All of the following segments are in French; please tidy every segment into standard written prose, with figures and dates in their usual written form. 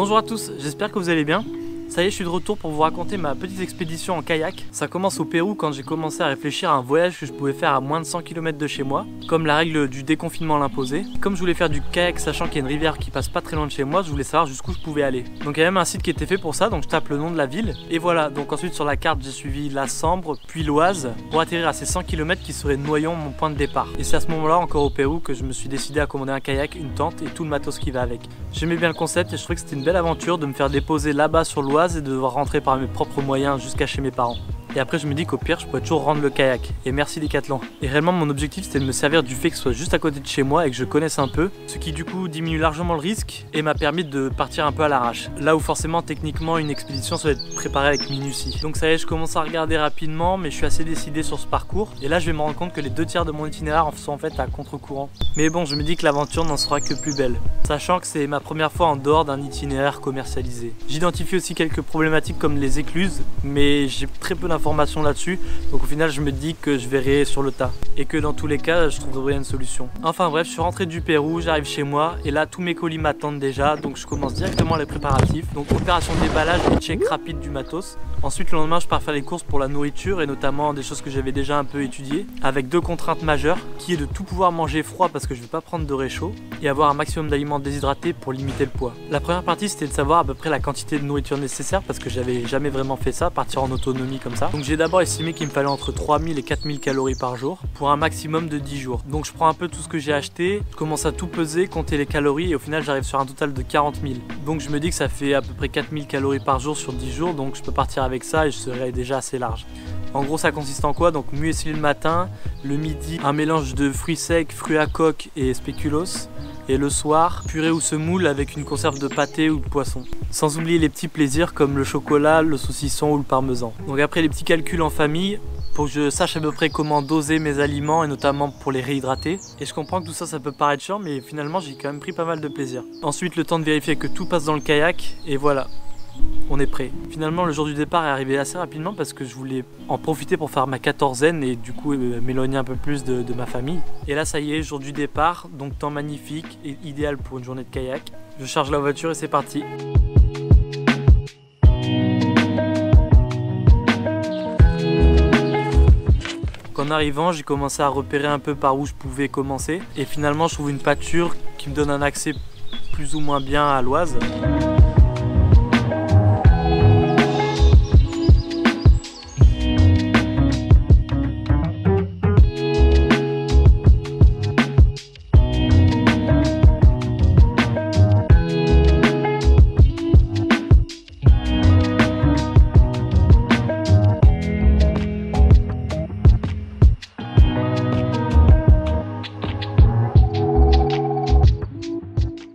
Bonjour à tous, j'espère que vous allez bien. Ça y est, je suis de retour pour vous raconter ma petite expédition en kayak. Ça commence au Pérou quand j'ai commencé à réfléchir à un voyage que je pouvais faire à moins de 100 km de chez moi, comme la règle du déconfinement l'imposait. Comme je voulais faire du kayak sachant qu'il y a une rivière qui passe pas très loin de chez moi, je voulais savoir jusqu'où je pouvais aller. Donc il y a même un site qui était fait pour ça, donc je tape le nom de la ville. Et voilà, donc ensuite sur la carte j'ai suivi la Sambre, puis l'Oise, pour atterrir à ces 100 km qui seraient Noyon, mon point de départ. Et c'est à ce moment-là, encore au Pérou, que je me suis décidé à commander un kayak, une tente et tout le matos qui va avec. J'aimais bien le concept et je trouvais que c'était une belle aventure de me faire déposer là-bas sur l'Oise et de devoir rentrer par mes propres moyens jusqu'à chez mes parents. Et après je me dis qu'au pire je pourrais toujours rendre le kayak. Et merci Decathlon. Et réellement mon objectif c'était de me servir du fait que ce soit juste à côté de chez moi et que je connaisse un peu. Ce qui du coup diminue largement le risque et m'a permis de partir un peu à l'arrache. Là où forcément techniquement une expédition ça va être préparée avec minutie. Donc ça y est, je commence à regarder rapidement mais je suis assez décidé sur ce parcours. Et là je vais me rendre compte que les 2/3 de mon itinéraire sont en fait à contre-courant. Mais bon, je me dis que l'aventure n'en sera que plus belle. Sachant que c'est ma première fois en dehors d'un itinéraire commercialisé. J'identifie aussi quelques problématiques comme les écluses, mais j'ai très peu d'informations là-dessus, donc au final je me dis que je verrai sur le tas et que dans tous les cas je trouverai une solution. Enfin bref, je suis rentré du Pérou, j'arrive chez moi et là tous mes colis m'attendent déjà, donc je commence directement les préparatifs. Donc opération de déballage et check rapide du matos. Ensuite le lendemain je pars faire les courses pour la nourriture et notamment des choses que j'avais déjà un peu étudiées, avec deux contraintes majeures qui est de tout pouvoir manger froid parce que je vais pas prendre de réchaud et avoir un maximum d'aliments déshydratés pour limiter le poids. La première partie c'était de savoir à peu près la quantité de nourriture nécessaire parce que j'avais jamais vraiment fait ça, partir en autonomie comme ça. Donc j'ai d'abord estimé qu'il me fallait entre 3000 et 4000 calories par jour pour un maximum de 10 jours. Donc je prends un peu tout ce que j'ai acheté, je commence à tout peser, compter les calories et au final j'arrive sur un total de 40 000. Donc je me dis que ça fait à peu près 4000 calories par jour sur 10 jours, donc je peux partir avec ça et je serai déjà assez large. En gros ça consiste en quoi? Donc muesli le matin, le midi un mélange de fruits secs, fruits à coque et spéculoos. Et le soir, purée ou semoule avec une conserve de pâté ou de poisson. Sans oublier les petits plaisirs comme le chocolat, le saucisson ou le parmesan. Donc après les petits calculs en famille, pour que je sache à peu près comment doser mes aliments et notamment pour les réhydrater. Et je comprends que tout ça, ça peut paraître chiant, mais finalement j'ai quand même pris pas mal de plaisir. Ensuite le temps de vérifier que tout passe dans le kayak et voilà. On est prêt. Finalement le jour du départ est arrivé assez rapidement parce que je voulais en profiter pour faire ma quatorzaine et du coup m'éloigner un peu plus de ma famille. Et là ça y est, jour du départ, donc temps magnifique et idéal pour une journée de kayak. Je charge la voiture et c'est parti. En arrivant, j'ai commencé à repérer un peu par où je pouvais commencer et finalement je trouve une pâture qui me donne un accès plus ou moins bien à l'Oise.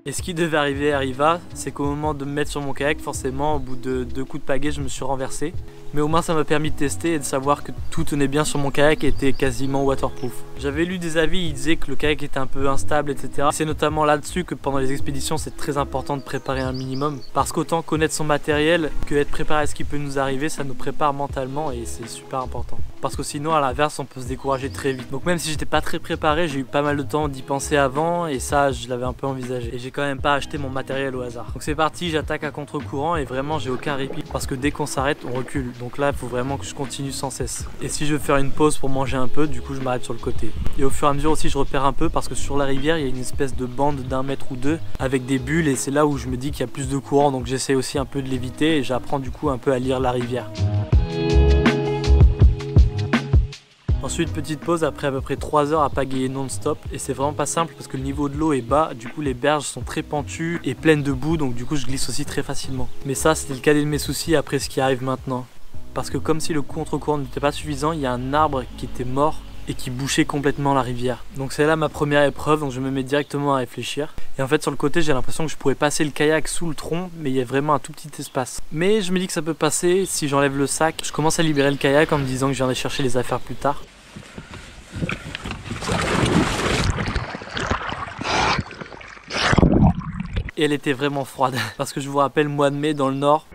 Et ce qui devait arriver arriva, c'est qu'au moment de me mettre sur mon kayak, forcément, au bout de 2 coups de pagaie, je me suis renversé. Mais au moins ça m'a permis de tester et de savoir que tout tenait bien sur mon kayak et était quasiment waterproof. J'avais lu des avis, ils disaient que le kayak était un peu instable, etc. C'est notamment là-dessus que pendant les expéditions, c'est très important de préparer un minimum. Parce qu'autant connaître son matériel que être préparé à ce qui peut nous arriver, ça nous prépare mentalement et c'est super important. Parce que sinon, à l'inverse, on peut se décourager très vite. Donc même si j'étais pas très préparé, j'ai eu pas mal de temps d'y penser avant et ça, je l'avais un peu envisagé. Et j'ai quand même pas acheté mon matériel au hasard. Donc c'est parti, j'attaque à contre-courant et vraiment, j'ai aucun répit parce que dès qu'on s'arrête, on recule. Donc là, il faut vraiment que je continue sans cesse. Et si je veux faire une pause pour manger un peu, du coup, je m'arrête sur le côté. Et au fur et à mesure aussi, je repère un peu parce que sur la rivière, il y a une espèce de bande d'1 mètre ou 2 avec des bulles et c'est là où je me dis qu'il y a plus de courant. Donc j'essaie aussi un peu de l'éviter et j'apprends du coup un peu à lire la rivière. Ensuite petite pause après à peu près 3 heures à pagayer non-stop et c'est vraiment pas simple parce que le niveau de l'eau est bas, du coup les berges sont très pentues et pleines de boue donc du coup je glisse aussi très facilement. Mais ça c'était le cadet de mes soucis après ce qui arrive maintenant. Parce que comme si le contre-courant n'était pas suffisant, il y a un arbre qui était mort et qui bouchait complètement la rivière. Donc c'est là ma première épreuve, donc je me mets directement à réfléchir. Et en fait sur le côté j'ai l'impression que je pourrais passer le kayak sous le tronc, mais il y a vraiment un tout petit espace. Mais je me dis que ça peut passer si j'enlève le sac. Je commence à libérer le kayak en me disant que je viendrai chercher les affaires plus tard. Et elle était vraiment froide, parce que je vous rappelle, mois de mai dans le nord,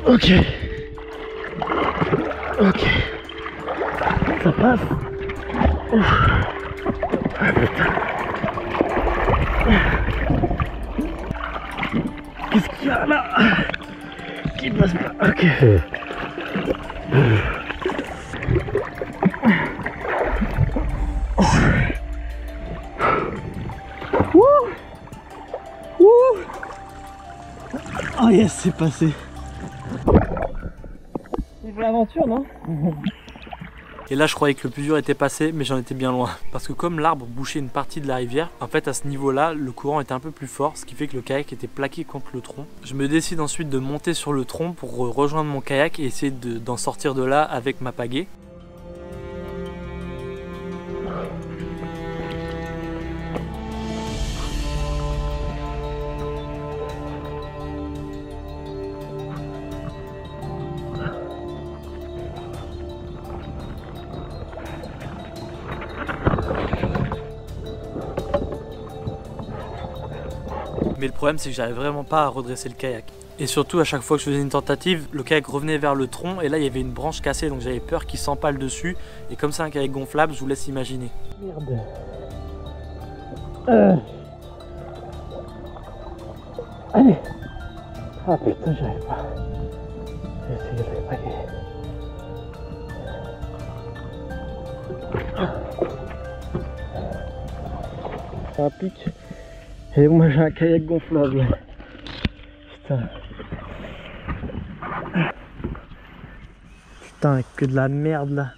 Ok. Ok. Ça passe. Ouf. Ah putain. Qu'est-ce qu'il y a là? Qui passe pas? Ok. Oh yes, c'est passé. C'est pour l'aventure, non? Et là je croyais que le plus dur était passé, mais j'en étais bien loin. Parce que comme l'arbre bouchait une partie de la rivière, en fait à ce niveau-là, le courant était un peu plus fort, ce qui fait que le kayak était plaqué contre le tronc. Je me décide ensuite de monter sur le tronc pour rejoindre mon kayak et essayer d'en sortir de là avec ma pagaie. Mais le problème c'est que j'arrivais vraiment pas à redresser le kayak. Et surtout à chaque fois que je faisais une tentative, le kayak revenait vers le tronc et là il y avait une branche cassée donc j'avais peur qu'il s'empale dessus. Et comme c'est un kayak gonflable, je vous laisse imaginer. Merde. Allez. Ah putain, j'arrive pas. Je vais essayer de le pagayer. Ça pique. Et moi j'ai un kayak gonflable. Putain. Putain, que de la merde là.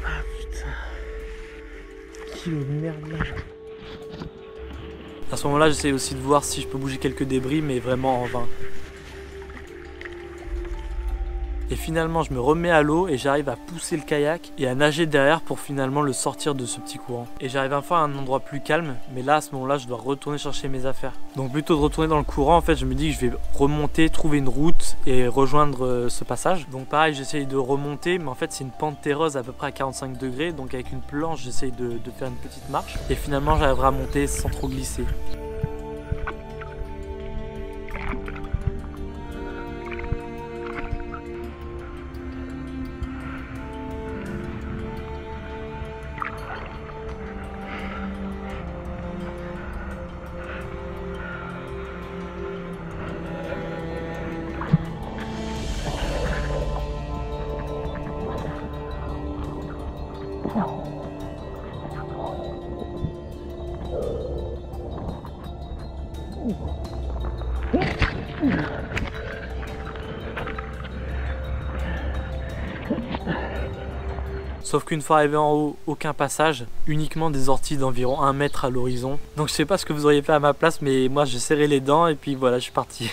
Ah putain. Kilo de merde là. À ce moment-là, j'essaie aussi de voir si je peux bouger quelques débris, mais vraiment en vain. Et finalement, je me remets à l'eau et j'arrive à pousser le kayak et à nager derrière pour finalement le sortir de ce petit courant. Et j'arrive enfin à un endroit plus calme, mais là, à ce moment-là, je dois retourner chercher mes affaires. Donc plutôt de retourner dans le courant, en fait, je me dis que je vais remonter, trouver une route et rejoindre ce passage. Donc pareil, j'essaye de remonter, mais en fait, c'est une pente terreuse à peu près à 45 degrés. Donc avec une planche, j'essaye de faire une petite marche. Et finalement, j'arriverai à monter sans trop glisser. Sauf qu'une fois arrivé en haut, aucun passage, uniquement des orties d'environ 1 mètre à l'horizon. Donc je sais pas ce que vous auriez fait à ma place, mais moi j'ai serré les dents et puis voilà, je suis parti.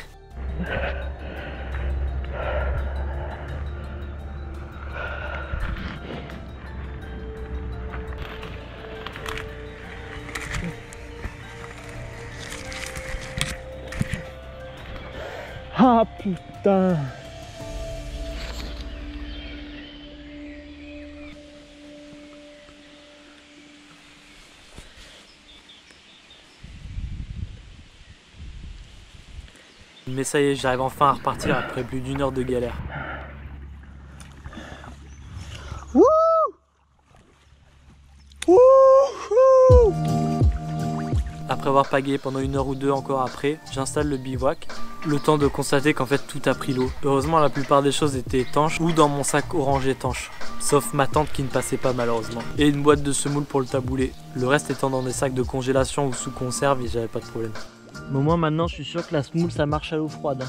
Ah putain! Mais ça y est, j'arrive enfin à repartir après plus d'1 heure de galère. Wouh! Wouhou! Après avoir pagayé pendant 1 heure ou 2 encore après, j'installe le bivouac. Le temps de constater qu'en fait tout a pris l'eau. Heureusement la plupart des choses étaient étanches ou dans mon sac orange étanche. Sauf ma tente qui ne passait pas malheureusement. Et une boîte de semoule pour le taboulet. Le reste étant dans des sacs de congélation ou sous conserve et j'avais pas de problème. Mais au moins maintenant je suis sûr que la semoule ça marche à l'eau froide.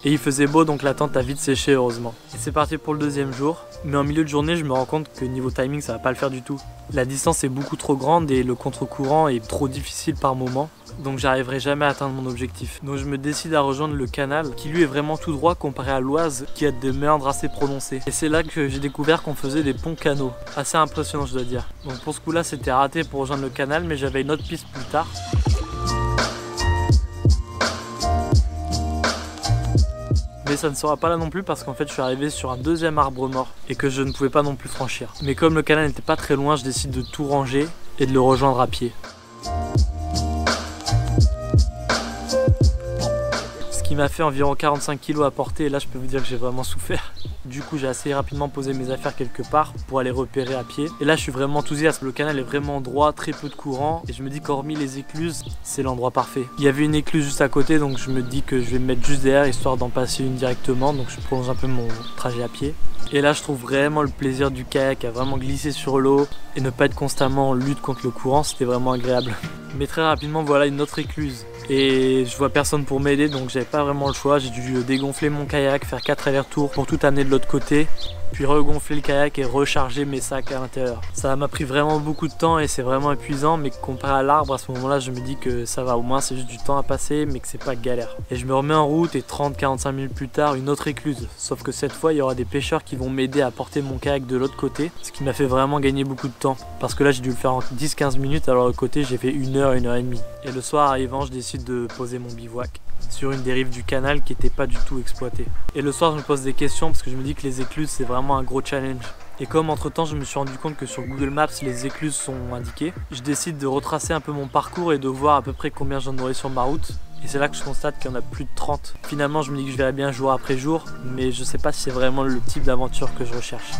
Et il faisait beau donc la tente a vite séché heureusement. Et c'est parti pour le 2e jour. Mais en milieu de journée je me rends compte que niveau timing ça va pas le faire du tout. La distance est beaucoup trop grande et le contre-courant est trop difficile par moment. Donc j'arriverai jamais à atteindre mon objectif. Donc je me décide à rejoindre le canal qui lui est vraiment tout droit comparé à l'Oise qui a des méandres assez prononcés. Et c'est là que j'ai découvert qu'on faisait des ponts canaux. Assez impressionnant je dois dire. Donc pour ce coup là c'était raté pour rejoindre le canal mais j'avais une autre piste plus tard. Mais ça ne sera pas là non plus parce qu'en fait je suis arrivé sur un deuxième arbre mort et que je ne pouvais pas non plus franchir. Mais comme le canal n'était pas très loin, je décide de tout ranger et de le rejoindre à pied. Ce qui m'a fait environ 45 kg à porter et là je peux vous dire que j'ai vraiment souffert. Du coup j'ai assez rapidement posé mes affaires quelque part pour aller repérer à pied. Et là je suis vraiment enthousiaste, le canal est vraiment droit, très peu de courant. Et je me dis qu'hormis les écluses, c'est l'endroit parfait. Il y avait une écluse juste à côté donc je me dis que je vais me mettre juste derrière histoire d'en passer une directement. Donc je prolonge un peu mon trajet à pied. Et là je trouve vraiment le plaisir du kayak à vraiment glisser sur l'eau et ne pas être constamment en lutte contre le courant, c'était vraiment agréable. Mais très rapidement voilà une autre écluse. Et je vois personne pour m'aider donc j'avais pas vraiment le choix, j'ai dû dégonfler mon kayak, faire 4 allers-retours pour tout amener de l'autre côté, puis regonfler le kayak et recharger mes sacs à l'intérieur. Ça m'a pris vraiment beaucoup de temps et c'est vraiment épuisant, mais comparé à l'arbre à ce moment là je me dis que ça va, au moins c'est juste du temps à passer mais que c'est pas galère. Et je me remets en route et 30-45 minutes plus tard une autre écluse, sauf que cette fois il y aura des pêcheurs qui vont m'aider à porter mon kayak de l'autre côté, ce qui m'a fait vraiment gagner beaucoup de temps parce que là j'ai dû le faire en 10-15 minutes alors de l'autre côté j'ai fait 1h-1h30. Et le soir arrivant je décide de poser mon bivouac sur une des rives du canal qui n'était pas du tout exploitée. Et le soir je me pose des questions parce que je me dis que les écluses c'est vraiment un gros challenge. Et comme entre temps je me suis rendu compte que sur Google Maps les écluses sont indiquées, je décide de retracer un peu mon parcours et de voir à peu près combien j'en aurai sur ma route. Et c'est là que je constate qu'il y en a plus de 30. Finalement je me dis que je verrai bien jour après jour, mais je sais pas si c'est vraiment le type d'aventure que je recherche.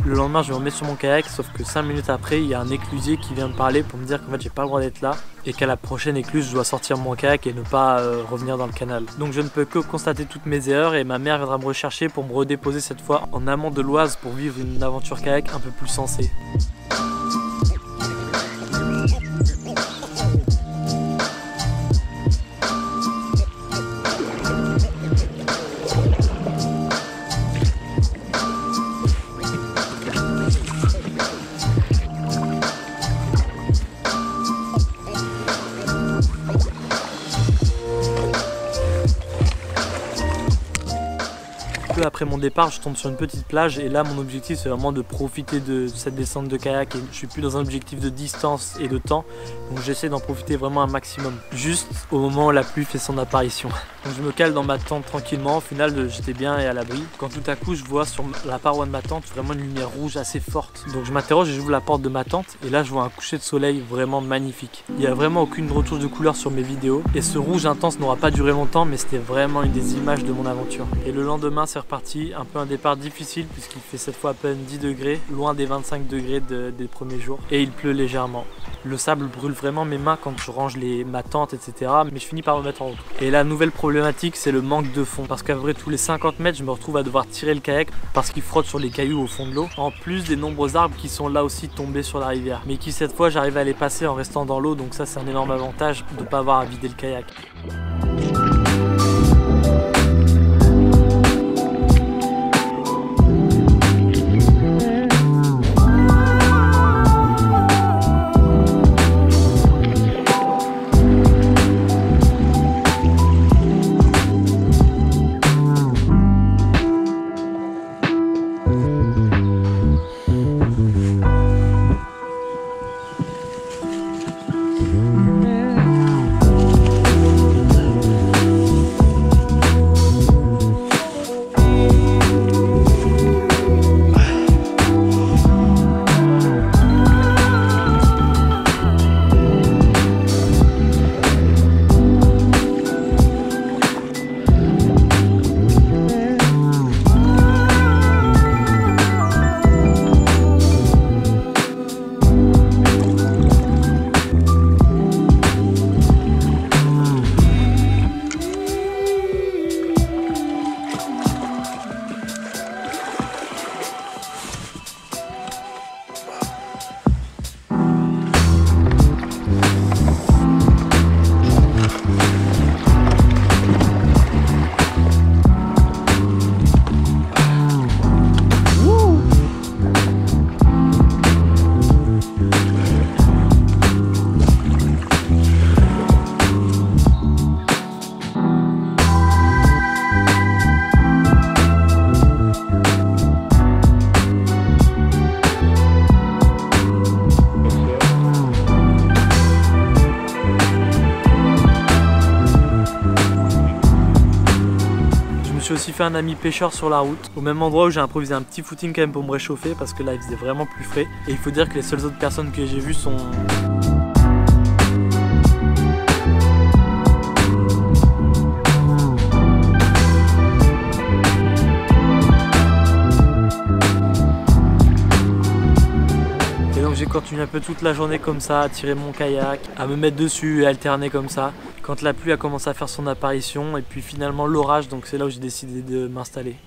Le lendemain je me remets sur mon kayak, sauf que 5 minutes après il y a un éclusier qui vient me parler pour me dire qu'en fait j'ai pas le droit d'être là et qu'à la prochaine écluse je dois sortir mon kayak et ne pas revenir dans le canal. Donc je ne peux que constater toutes mes erreurs et ma mère viendra me rechercher pour me redéposer cette fois en amont de l'Oise pour vivre une aventure kayak un peu plus sensée. Peu après mon départ, je tombe sur une petite plage et là mon objectif c'est vraiment de profiter de cette descente de kayak et je suis plus dans un objectif de distance et de temps, donc j'essaie d'en profiter vraiment un maximum, juste au moment où la pluie fait son apparition. Donc je me cale dans ma tente tranquillement, au final j'étais bien et à l'abri, quand tout à coup je vois sur la paroi de ma tente vraiment une lumière rouge assez forte. Donc je m'interroge et j'ouvre la porte de ma tente et là je vois un coucher de soleil vraiment magnifique. Il n'y a vraiment aucune retouche de couleur sur mes vidéos et ce rouge intense n'aura pas duré longtemps mais c'était vraiment une des images de mon aventure. Et le lendemain c'est reparti, un peu un départ difficile puisqu'il fait cette fois à peine 10 degrés, loin des 25 degrés des premiers jours et il pleut légèrement. Le sable brûle vraiment mes mains quand je range ma tente etc. mais je finis par me mettre en route. Et la nouvelle problématique c'est le manque de fond parce qu'après tous les 50 mètres je me retrouve à devoir tirer le kayak parce qu'il frotte sur les cailloux au fond de l'eau, en plus des nombreux arbres qui sont là aussi tombés sur la rivière mais qui cette fois j'arrive à les passer en restant dans l'eau, donc ça c'est un énorme avantage de ne pas avoir à vider le kayak. suis aussi fait un ami pêcheur sur la route, au même endroit où j'ai improvisé un petit footing quand même pour me réchauffer parce que là il faisait vraiment plus frais. Et il faut dire que les seules autres personnes que j'ai vues sont... J'ai continué un peu toute la journée comme ça, à tirer mon kayak, à me mettre dessus et alterner comme ça. Quand la pluie a commencé à faire son apparition et puis finalement l'orage, donc c'est là où j'ai décidé de m'installer.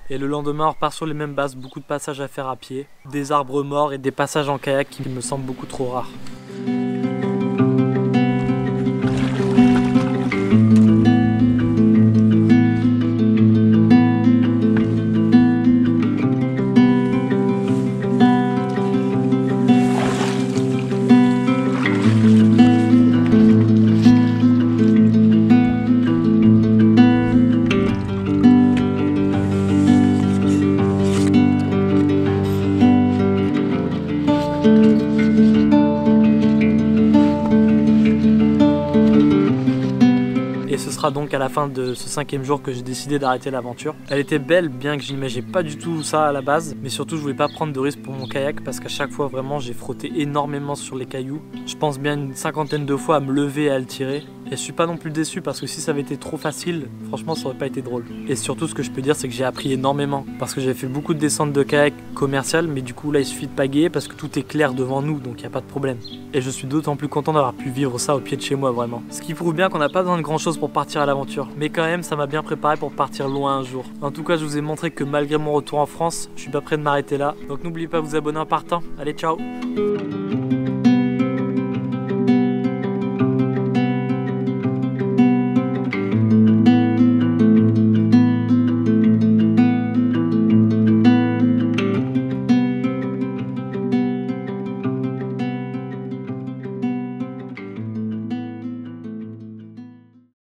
Et le lendemain on repart sur les mêmes bases, beaucoup de passages à faire à pied, des arbres morts et des passages en kayak qui me semblent beaucoup trop rares. Et ce sera donc à la fin de ce 5e jour que j'ai décidé d'arrêter l'aventure. Elle était belle, bien que je n'imaginais pas du tout ça à la base, mais surtout je voulais pas prendre de risque pour mon kayak parce qu'à chaque fois vraiment j'ai frotté énormément sur les cailloux. Je pense bien une 50aine de fois à me lever et à le tirer. Et je suis pas non plus déçu parce que si ça avait été trop facile, franchement ça aurait pas été drôle. Et surtout ce que je peux dire c'est que j'ai appris énormément parce que j'ai fait beaucoup de descentes de kayak commerciales, mais du coup là il suffit de pagayer parce que tout est clair devant nous, donc il n'y a pas de problème. Et je suis d'autant plus content d'avoir pu vivre ça au pied de chez moi vraiment. Ce qui prouve bien qu'on n'a pas besoin de grand chose pour partir à l'aventure, mais quand même ça m'a bien préparé pour partir loin un jour. En tout cas je vous ai montré que malgré mon retour en France, je suis pas prêt de m'arrêter là. Donc n'oubliez pas de vous abonner en partant. Allez, ciao!